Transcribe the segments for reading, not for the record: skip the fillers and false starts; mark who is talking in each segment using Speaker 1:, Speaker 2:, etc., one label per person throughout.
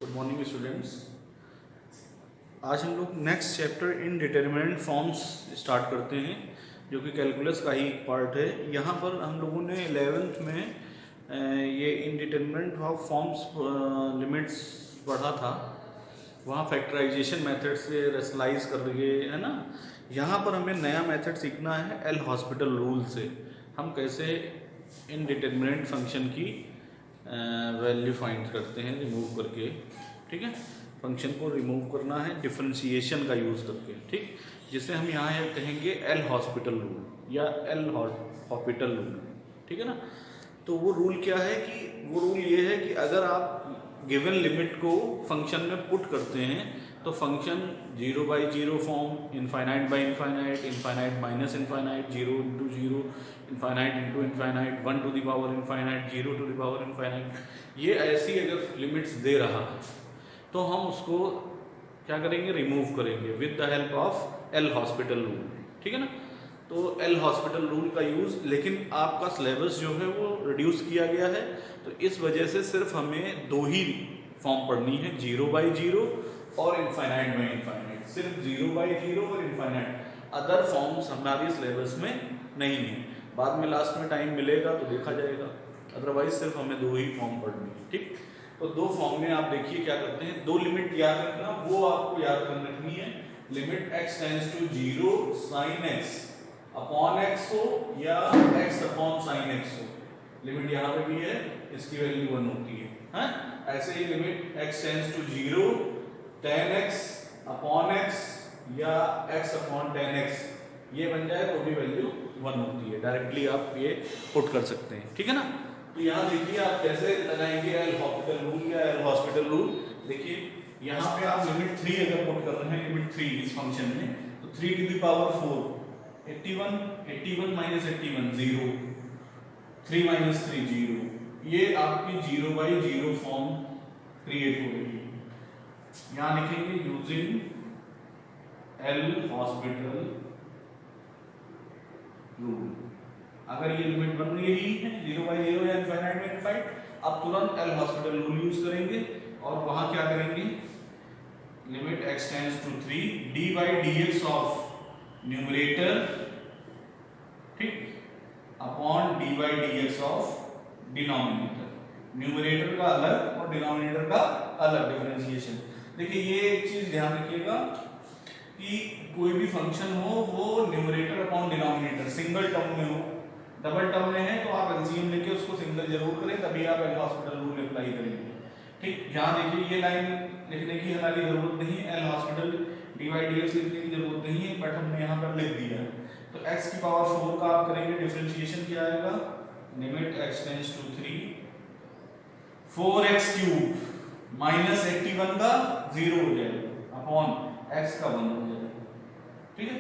Speaker 1: Good morning students. आज हम लोग नेक्स्ट चैप्टर इनडिटरमिनेंट फॉर्म्स स्टार्ट करते हैं, जो कि कैलकुलस का ही एक पार्ट है। यहाँ पर हम लोगों ने 11th में ये इनडिटरमिनेंट ऑफ फॉर्म्स लिमिट्स पढ़ा था। वहाँ फैक्टराइजेशन मेथड से रेशनलाइज कर रहे है ना। यहाँ पर हमें नया मेथड सीखना है एल हॉस्पिटल रूल से। हम कैसे इनडिटरमिनेंट फंक्शन की वैल्यू फाइंड करते हैं रिमूव करके। ठीक है, फंक्शन को रिमूव करना है डिफरेंशिएशन का यूज़ करके। ठीक, जिसे हम यहाँ कहेंगे एल हॉस्पिटल रूल या एल हॉस्पिटल रूल। ठीक है ना। तो वो रूल क्या है कि वो रूल ये है कि अगर आप गिवन लिमिट को फंक्शन में पुट करते हैं तो function 0/0 form, infinite by infinite, infinite minus infinite, 0 into 0, infinite into infinite, 1 to the power infinite, 0 to the power infinite, ये ऐसी अगर लिमिट्स दे रहा है तो हम उसको क्या करेंगे, रिमूव करेंगे with the help of L hospital rule. ठीक है ना। तो एल हॉस्पिटल रूल का यूज़, लेकिन आपका सिलेबस जो है वो रिड्यूस किया गया है, तो इस वजह से सिर्फ हमें दो ही फॉर्म पढ़नी है, 0/0 और इनफाइनाइट बाई इनफाइनाइट। सिर्फ 0/0 और इनफाइनाइट, अदर फॉर्म्स हमारे सिलेबस में नहीं है। बाद में लास्ट में टाइम मिलेगा तो देखा जाएगा, अदरवाइज सिर्फ हमें दो ही फॉर्म पढ़नी है। ठीक, तो दो फॉर्म में आप देखिए क्या करते हैं, दो लिमिट याद रखना, वो आपको याद कर रखनी है। Limit x tends to 0 sine x upon x हो या x अपॉन साइन x हो। लिमिट यहाँ पे भी है, इसकी वैल्यू 1 होती है। हाँ? ऐसे ही limit x tends to 0 tan x upon x या x अपॉन tan x, ये बन जाए तो भी वैल्यू 1 होती है। डायरेक्टली आप ये पुट कर सकते हैं। ठीक है ना। तो यहाँ देखिए आप कैसे लगाएंगे एल हॉस्पिटल रूल या एल हॉस्पिटल रूल। देखिए यहाँ पे आप लिमिट 3 अगर पुट कर रहे हैं, लिमिट 3 इस फंक्शन में, तो 3 to the power 4, 81 minus 81 0, 3 minus 3 0, ये आपकी 0/0 फॉर्म क्रिएट हो रही है। यहाँ लिखेंगे यूजिंग एल हॉस्पिटल रूल। अगर ये लिमिट बन रही है 0/0 या इनफाइनाइट में इनफाइनाइट, अब तुरंत एल हॉस्पिटल रूल यूज करेंगे और वहां क्या करेंगे, limit x tends to 3 d/dx of numerator, ठीक, upon d/dx of denominator. Numerator का अलग और डिनोमिनेटर का अलग डिफरेंशिएशन। देखिए ये एक चीज ध्यान रखिएगा कि कोई भी फंक्शन हो वो numerator upon denominator single term में हो। डबल टर्म में है तो आप एलसीएम लेके उसको सिंगल जरूर करें, तभी आप एल हॉस्पिटल रूल अप्लाई करेंगे। ठीक, यहाँ देखिए ये लाइन लिखने की हमारी जरूरत नहीं है, एल हॉस्पिटल d/dx लिखने की जरूरत नहीं है, बट हमने यहाँ पर लिख दिया है। तो x की पावर 4 का आप करेंगे डिफरेंशिएशन, क्या आएगा, limit x tends to 3 4x cube minus 81 का 0 हो जाएगा अपॉन x का 1 हो जाएगा। ठीक है,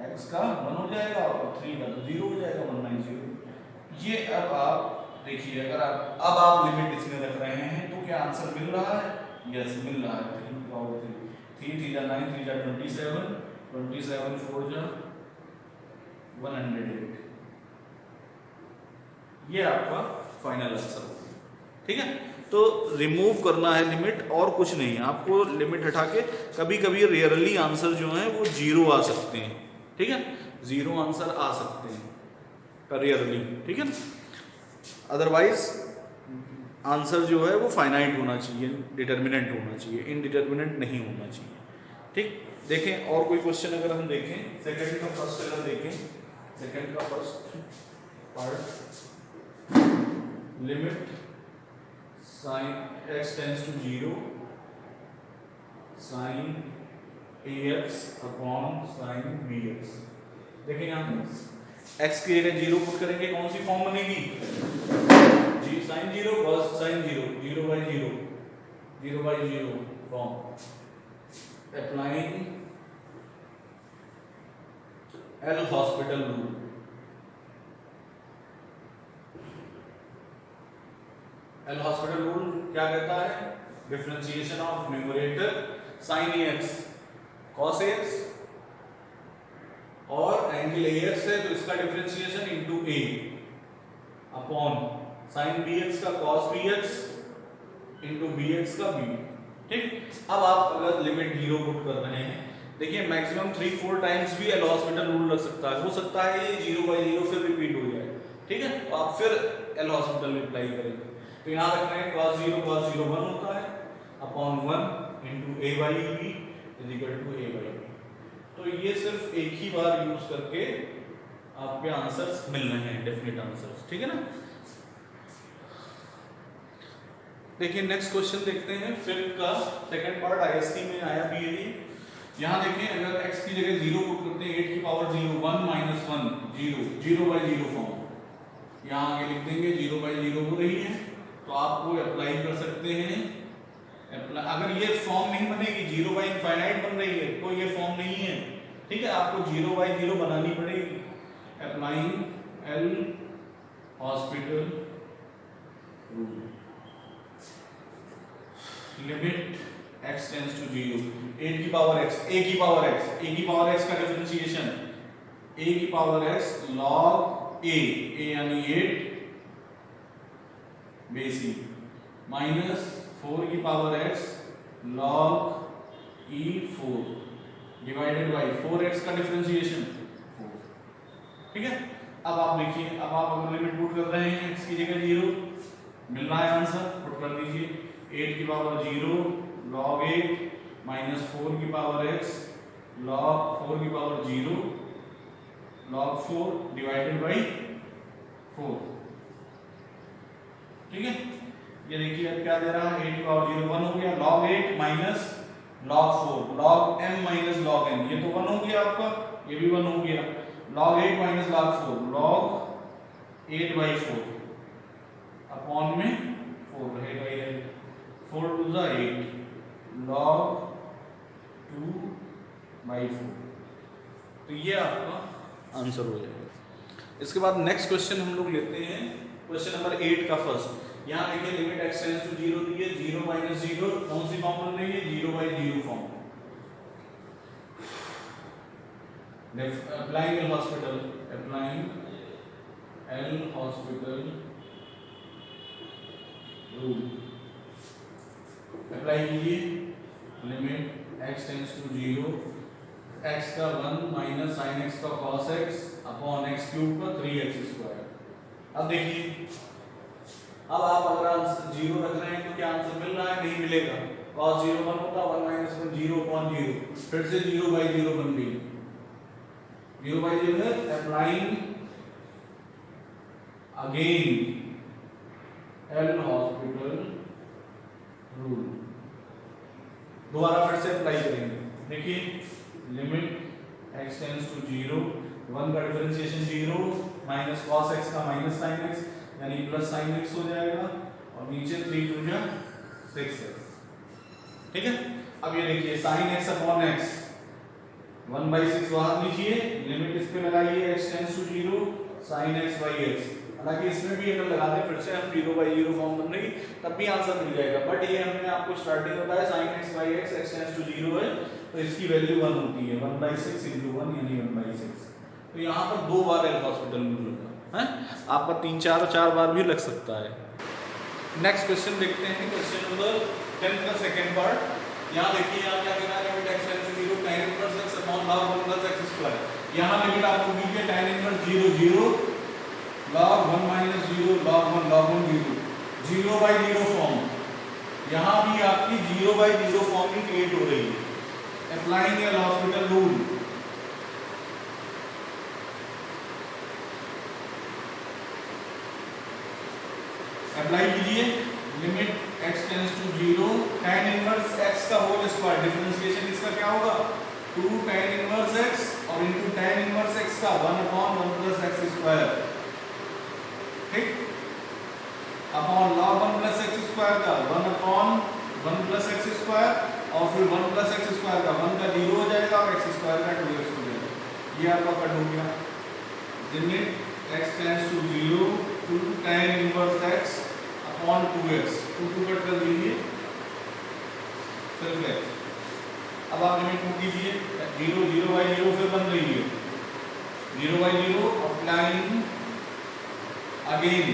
Speaker 1: x का 1 हो जाएगा और 3 का तो 0 हो जाएगा, 1/0। ये अब आप देखिए, अगर आप लिमिट इसमें रख रहे हैं तो क्या आंसर मिल रहा है, यस मिल रहा है। 3 9 3 जा 27, 27 4 जा 108, ये आपका फाइनल आंसर होगा। ठीक है, तो रिमूव करना है लिमिट और कुछ नहीं, आपको लिमिट हटा के कभी कभी रेयरली आंसर जो है वो 0 आ सकते हैं। ठीक है, 0 आंसर आ सकते हैं रेयरली। ठीक है ना, अदरवाइज आंसर जो है वो फाइनाइट होना चाहिए, डिटर्मिनेंट होना चाहिए, इनडिटर्मिनेंट नहीं होना चाहिए। ठीक, देखें और कोई क्वेश्चन अगर हम देखें, सेकंड का फर्स्ट अगर देखें, सेकंड का first part, limit sine x tends to 0 sine ax upon sine bx। देखिए यहाँ x की जगह 0 पुट करेंगे, कौन सी फॉर्म बनेगी, sine 0 cos sine 0, 0/0, 0/0 form. Applying L hospital rule. L hospital rule क्या कहता है, differentiation of numerator sine ax cos ax, और एंगल ax है तो इसका differentiation into a upon sine bx का cos bx into B X का B. ठीक, अब आप अगर लिमिट 0 पुट कर रहे हैं, देखिए मैक्सिमम 3-4 टाइम्स भी एल हॉस्पिटल रूल लग सकता है, हो सकता है ये 0/0 फिर रिपीट हो जाए। ठीक है, तो आप फिर एल हॉस्पिटल में अप्लाई करेंगे। तो यहाँ रख रहे हैं cos 0 1 होता है upon 1 into a by B is equal to a by B. तो ये सिर्फ एक ही बार यूज करके आपके आंसर्स मिल रहे हैं, डेफिनेट आंसर्स। ठीक है ना। देखिए नेक्स्ट क्वेश्चन देखते हैं, फिफ्थ का सेकंड पार्ट आईएससी में आया भी है। यहाँ देखिए अगर x की जगह 0 पुट करते हैं 8 की पावर 0 1 माइनस 1 0 0/0 फॉर्म, यहाँ आगे लिख देंगे 0/0 हो रही है, तो आपको अप्लाई कर सकते हैं। अगर ये फॉर्म नहीं बनेगी 0/∞ बन रही है तो ये फॉर्म नहीं है। ठीक है, आपको 0/0 बनानी पड़ेगी। Applying L hospital rule, limit x tends to 0 8 की पावर x a की पावर x a की पावर x का डिफरेंशिएशन a की पावर x log a यानी 8 बेसी माइनस 4 की power x log e 4 divided by 4x का डिफरेंशिएशन 4। ठीक है, अब आप देखिए, अब आप अगर लिमिट पुट कर रहे हैं x की जगह 0 मिल रहा है, आंसर पुट कर दीजिए 8 की पावर 0 log 8 माइनस 4 की पावर x log 4 की पावर 0 log 4 डिवाइडेड बाई 4। ठीक है, ये देखिए अब क्या दे रहा है 8 की पावर 0 1 हो गया, log 8 minus log 4 log m minus log n, ये तो 1 हो गया आपका, ये भी 1 हो गया, log 8 minus log 4 log 8/4 upon में 4 रहेगा, ये 4 टू द 8 log 2/4। तो ये आपका आंसर हो जाएगा। इसके बाद नेक्स्ट क्वेश्चन हम लोग लेते हैं, क्वेश्चन नंबर 8 का फर्स्ट। यहाँ देखिए लिमिट x टेंड्स टू 0 दी है, 0/0 कौन सी फॉर्म बन रही है 0/0 form. Applying L hospital, applying L hospital rule, apply कीजिए limit x tends to 0 x का 1 माइनस sin x का cos x upon x cube का 3x स्क्वायर। अब देखिए, अब आप अगर 0 रख रहे हैं तो क्या आंसर मिल रहा है, नहीं मिलेगा, cos 0 1 होता 1 माइनस 1 0 अपॉन 0, फिर से 0/0 बन गई, 0/0 है। Applying again L hospital rule, दोबारा फिर से अप्लाई करेंगे। देखिए लिमिट x टेंड्स टू 0 1 का डिफरेंशिएशन 0 माइनस cos x का माइनस sin x यानी प्लस sin x हो जाएगा, और नीचे 3 टू 6x। ठीक है, अब ये देखिए sin x अपॉन x 1/6 बाहर लीजिए, लिमिट इस पे लगाइए x tends to 0 sin x by x। हालांकि इसमें भी अगर लगा दें फिर से हम 0/0 फॉर्म बन रही तब भी आंसर मिल जाएगा, बट ये हमने आपको स्टार्टिंग बताया sin x by x x tends to 0 है तो इसकी वैल्यू 1 होती है, 1/6 into 1 यानी 1/6। तो यहाँ पर 2 बार एल हॉस्पिटल में लगा है, आपका 3 4 बार भी लग सकता है। नेक्स्ट क्वेश्चन देखते हैं, क्वेश्चन नंबर 10 का सेकंड पार्ट। यहाँ देखिए, यहाँ क्या कहना है limit x tends to 0 tan inverse x upon log 1 plus x square. यहाँ लिमिट आपको दी है tan inverse 0 0 log 1 minus 0 log 1 0 0/0 form, यहाँ भी आपकी 0/0 फॉर्म ही क्रिएट हो रही है। Applying L hospital rule, apply कीजिए limit x tends to 0 tan inverse x का होल स्क्वायर, डिफरेंशिएशन इसका क्या होगा 2 tan इनवर्स x और इनटू tan इनवर्स x का 1/1 plus x स्क्वायर। ठीक, upon log 1 plus x square का 1/1 plus x स्क्वायर और फिर 1 plus x स्क्वायर का 1 का 0 हो जाएगा और x स्क्वायर का 2x हो जाएगा। ये आपका कट हो गया। Limit x tends to 0 two tan inverse x upon 2x, 2 cut कर दीजिए सिर्फ x। अब आप लिमिट पुट कीजिए 0 0/0 फिर बन रही है 0/0 applying again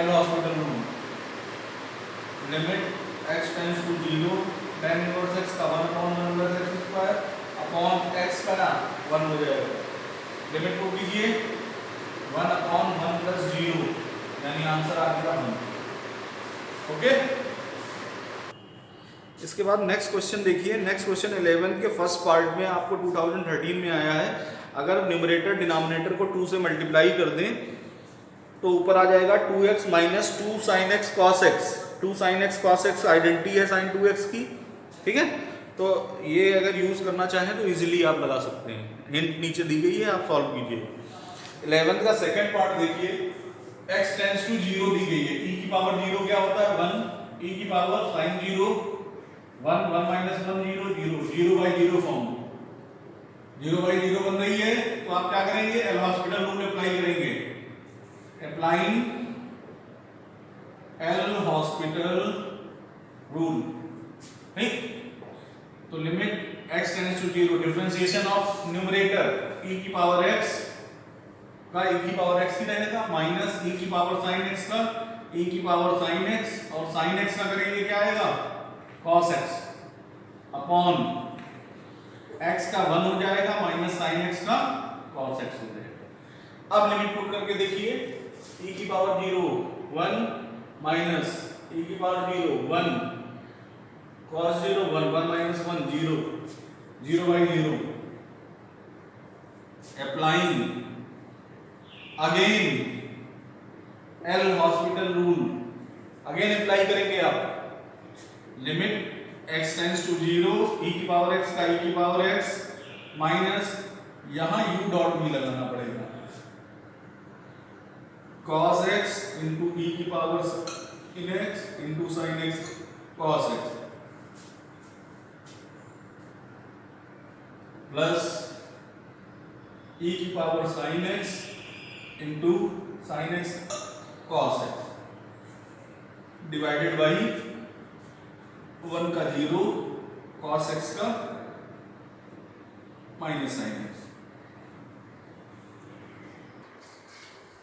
Speaker 1: L hospital rule, limit x tends to 0 tan inverse x का 1/1 x स्क्वायर अपॉन x का 1 हो जाएगा। लिमिट को कीजिए 1/1 प्लस 0 यानी आंसर आ गया 1। ओके, इसके बाद नेक्स्ट क्वेश्चन देखिए। नेक्स्ट क्वेश्चन 11 के फर्स्ट पार्ट में आपको 2013 में आया है। अगर न्यूमरेटर डिनोमिनेटर को 2 से मल्टीप्लाई कर दें तो ऊपर आ जाएगा 2x minus 2 sin x cos x। 2 sin x cos x identity है sin 2x की, ठीक है। तो ये अगर यूज करना चाहें तो इजीली आप लगा सकते हैं, हिंट नीचे दी गई है, आप सॉल्व कीजिए। 11 का सेकंड पार्ट देखिए, x टेंड्स टू 0 दी गई है, e की पावर 0 क्या होता है 1, e की पावर sin 0 1 1 माइनस 1 0 0 0/0 फॉर्म 0/0 बन रही है। तो आप क्या करेंगे, एल हॉस्पिटल रूल अप्लाई करेंगे। अप्लाइंग एल हॉस्पिटल रूल, ठीक। तो limit x tends to 0, differentiation of numerator e की पावर x का e की पावर x की रहेगा माइनस e की पावर sin x का e की पावर sin x, और sin x का करेंगे क्या आएगा cos x अपॉन x का 1 हो जाएगा माइनस sin x का cos x हो जाएगा। अब लिमिट पुट करके देखिए, e की पावर 0 1 माइनस e की power 0 1 cos 0 1 1 minus 1 0 0/0 applying again L hospital rule, again apply करेंगे आप। Limit x tends to 0 e की पावर x का e की पावर x माइनस यहां u डॉट भी लगाना पड़ेगा cos x इंटू e की power sin x into sin x cos x plus e की power sin x into sin x cos x divided by 1 का 0 cos x का minus sin x।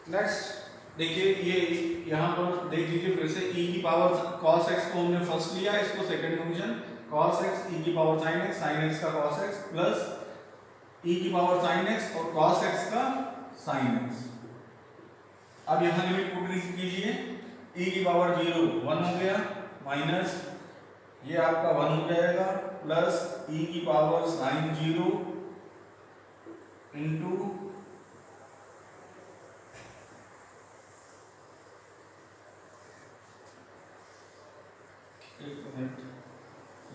Speaker 1: Next देखिए, ये यहां पर देख लीजिए फिर से, e की पावर cos x को हमने फर्स्ट लिया, इसको second function cos x e की पावर sin x का cos x प्लस e की पावर sin x और cos x का sin x। अब यहां लिमिट पुट कीजिए, e की पावर 0 1 हो गया माइनस ये आपका 1 हो जाएगा प्लस e की power sin 0 into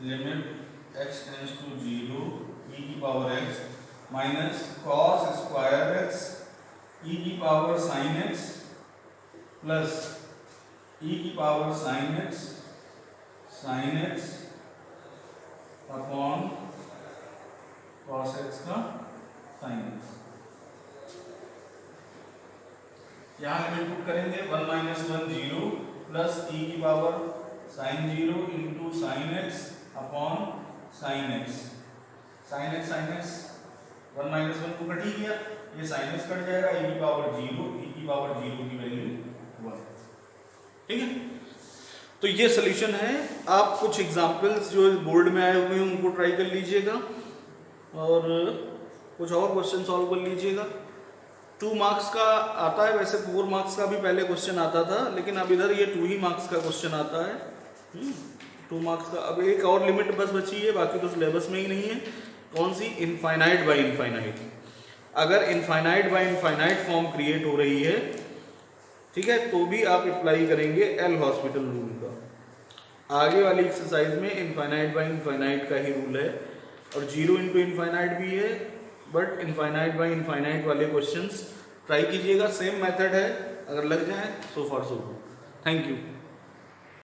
Speaker 1: limit x tends to 0 e की power x minus cos square x e की power sin x plus e की power sin x upon cos x का sin x। यहाँ लिमिट पुट करेंगे 1 minus 1 0 plus e की power sin 0 into sin x upon sin x। sin x 1 minus 1 को cut ही गया, ये sin x कट जाएगा, e की पावर 0 e की पावर 0 की वैल्यू 1, ठीक है। तो ये सोल्यूशन है। आप कुछ एग्जांपल्स जो बोर्ड में आए हुए हैं उनको ट्राई कर लीजिएगा और कुछ और क्वेश्चन सॉल्व कर लीजिएगा। 2 मार्क्स का आता है, वैसे 4 मार्क्स का भी पहले क्वेश्चन आता था, लेकिन अब इधर ये 2 ही मार्क्स का क्वेश्चन आता है। 2 मार्क्स का अब एक और लिमिट बस बची है, बाकी तो सिलेबस में ही नहीं है। कौन सी? Infinite by infinite. अगर infinite by infinite form create हो रही है, ठीक है, तो भी आप अप्लाई करेंगे एल हॉस्पिटल रूल का। आगे वाली एक्सरसाइज में इनफाइनाइट बाय इनफाइनाइट का ही रूल है और 0 इंटू इनफाइनाइट भी है, बट इनफाइनाइट बाय इनफाइनाइट वाले क्वेश्चंस ट्राई कीजिएगा। सेम मेथड है, अगर लग जाए so for so good. Thank you.